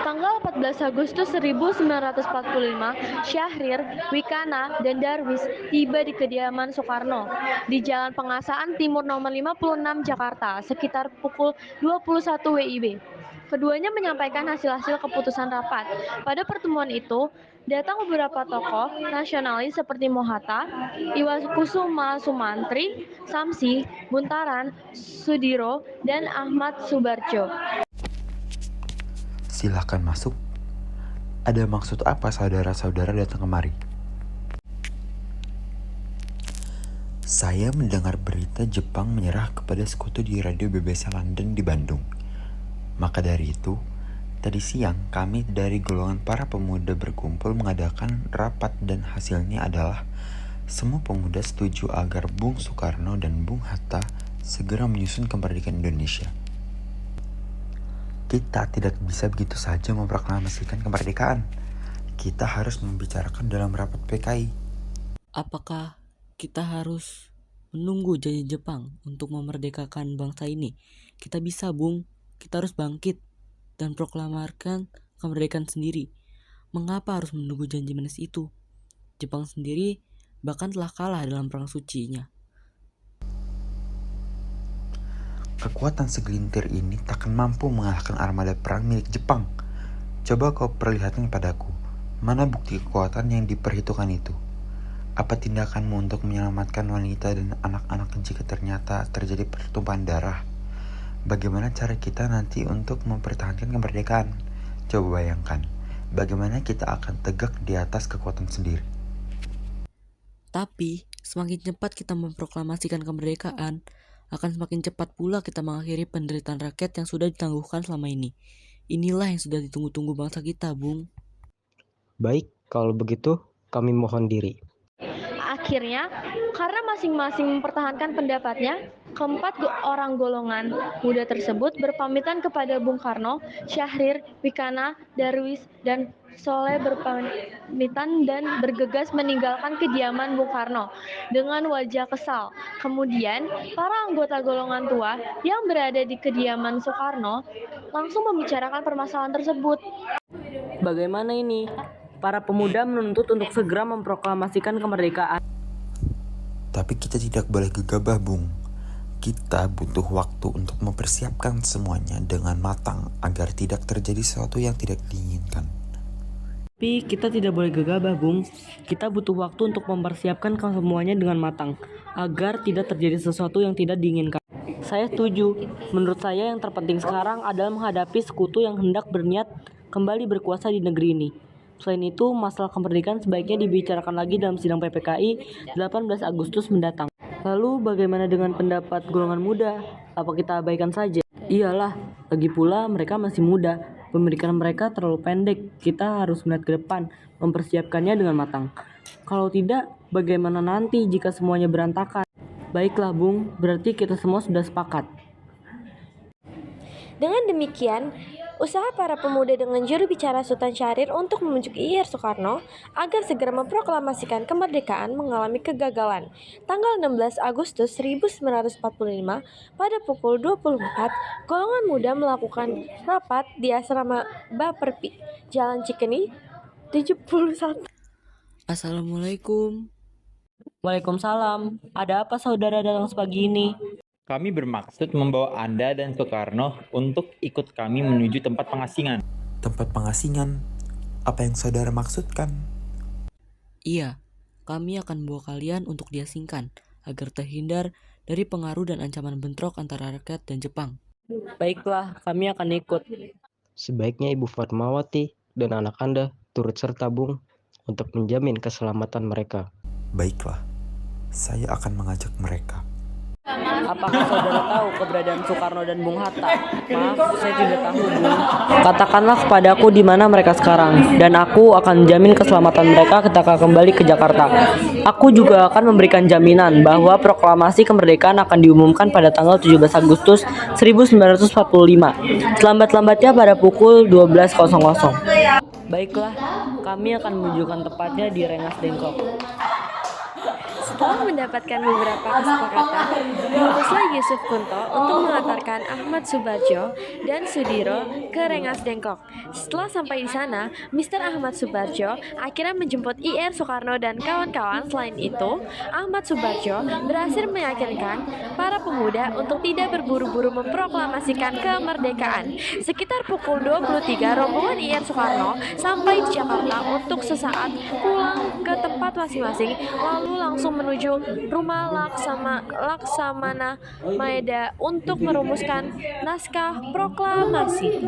Tanggal 14 Agustus 1945, Syahrir, Wikana, dan Darwis tiba di kediaman Soekarno di Jalan Pengasaan Timur nomor 56 Jakarta sekitar pukul 21 WIB. Keduanya menyampaikan hasil-hasil keputusan rapat. Pada pertemuan itu, datang beberapa tokoh nasionalis seperti Mohatta, Iwakusuma Sumantri, Samsi, Buntaran, Sudiro, dan Ahmad Subarjo. Silahkan masuk. Ada maksud apa saudara-saudara datang kemari? Saya mendengar berita Jepang menyerah kepada sekutu di radio BBC London di Bandung. Maka dari itu, tadi siang kami dari golongan para pemuda berkumpul mengadakan rapat dan hasilnya adalah semua pemuda setuju agar Bung Soekarno dan Bung Hatta segera menyusun kemerdekaan Indonesia. Kita tidak bisa begitu saja memproklamasikan kemerdekaan. Kita harus membicarakan dalam rapat PKI. Apakah kita harus menunggu janji Jepang untuk memerdekakan bangsa ini? Kita bisa, Bung. Kita harus bangkit dan proklamarkan kemerdekaan sendiri. Mengapa harus menunggu janji manis itu? Jepang sendiri bahkan telah kalah dalam perang sucinya. Kekuatan segelintir ini takkan mampu mengalahkan armada perang milik Jepang. Coba kau perlihatkan padaku, mana bukti kekuatan yang diperhitungkan itu? Apa tindakanmu untuk menyelamatkan wanita dan anak-anak jika ternyata terjadi pertumpahan darah? Bagaimana cara kita nanti untuk mempertahankan kemerdekaan? Coba bayangkan, bagaimana kita akan tegak di atas kekuatan sendiri. Tapi, semakin cepat kita memproklamasikan kemerdekaan, akan semakin cepat pula kita mengakhiri penderitaan rakyat yang sudah ditangguhkan selama ini. Inilah yang sudah ditunggu-tunggu bangsa kita, Bung. Baik, kalau begitu kami mohon diri. Akhirnya, karena masing-masing mempertahankan pendapatnya, keempat orang golongan muda tersebut berpamitan kepada Bung Karno, Syahrir, Wikana, Darwis, dan Soleh berpamitan dan bergegas meninggalkan kediaman Bung Karno dengan wajah kesal. Kemudian, para anggota golongan tua yang berada di kediaman Soekarno langsung membicarakan permasalahan tersebut. Bagaimana ini? Para pemuda menuntut untuk segera memproklamasikan kemerdekaan. Tapi kita tidak boleh gegabah, Bung. Kita butuh waktu untuk mempersiapkan semuanya dengan matang agar tidak terjadi sesuatu yang tidak diinginkan. Tapi kita tidak boleh gegabah, Bung. Kita butuh waktu untuk mempersiapkan semuanya dengan matang agar tidak terjadi sesuatu yang tidak diinginkan. Saya setuju. Menurut saya yang terpenting sekarang adalah menghadapi sekutu yang hendak berniat kembali berkuasa di negeri ini. Selain itu, masalah kemerdekaan sebaiknya dibicarakan lagi dalam sidang PPKI 18 Agustus mendatang. Lalu bagaimana dengan pendapat golongan muda? Apa kita abaikan saja? Iyalah, lagi pula mereka masih muda. Pemikiran mereka terlalu pendek. Kita harus melihat ke depan, mempersiapkannya dengan matang. Kalau tidak, bagaimana nanti jika semuanya berantakan? Baiklah, Bung, berarti kita semua sudah sepakat. Dengan demikian, usaha para pemuda dengan juru bicara Sultan Syahrir untuk membujuk Ir Soekarno agar segera memproklamasikan kemerdekaan mengalami kegagalan. Tanggal 16 Agustus 1945, pada pukul 24, golongan muda melakukan rapat di asrama Baperpi, Jalan Cikeni, 71. Assalamualaikum. Waalaikumsalam. Ada apa saudara datang sepagi ini? Kami bermaksud membawa Anda dan Soekarno untuk ikut kami menuju tempat pengasingan. Tempat pengasingan? Apa yang saudara maksudkan? Iya, kami akan membawa kalian untuk diasingkan agar terhindar dari pengaruh dan ancaman bentrok antara rakyat dan Jepang. Baiklah, kami akan ikut. Sebaiknya Ibu Fatmawati dan anak Anda turut serta, Bung, untuk menjamin keselamatan mereka. Baiklah, saya akan mengajak mereka. Apakah saudara tahu keberadaan Soekarno dan Bung Hatta? Maaf, saya tidak tahu, Bung. Katakanlah kepadaku di mana mereka sekarang, dan aku akan menjamin keselamatan mereka ketika kembali ke Jakarta. Aku juga akan memberikan jaminan bahwa proklamasi kemerdekaan akan diumumkan pada tanggal 17 Agustus 1945, selambat-lambatnya pada pukul 12.00. Baiklah, kami akan menunjukkan tepatnya di Rengas Dengklok. Setelah mendapatkan beberapa kesepakatan, diutuslah Yusuf Kunto untuk mengantarkan Ahmad Subarjo dan Sudiro ke Rengas Dengklok. Setelah sampai di sana, Mr. Ahmad Subarjo akhirnya menjemput IR Soekarno dan kawan-kawan. Selain itu, Ahmad Subarjo berhasil meyakinkan para pemuda untuk tidak berburu-buru memproklamasikan kemerdekaan. Sekitar pukul 23, rombongan IR Soekarno sampai di Jakarta untuk sesaat pulang ke tempat masing-masing, lalu langsung menuju rumah Laksamana Maeda untuk merumuskan naskah proklamasi.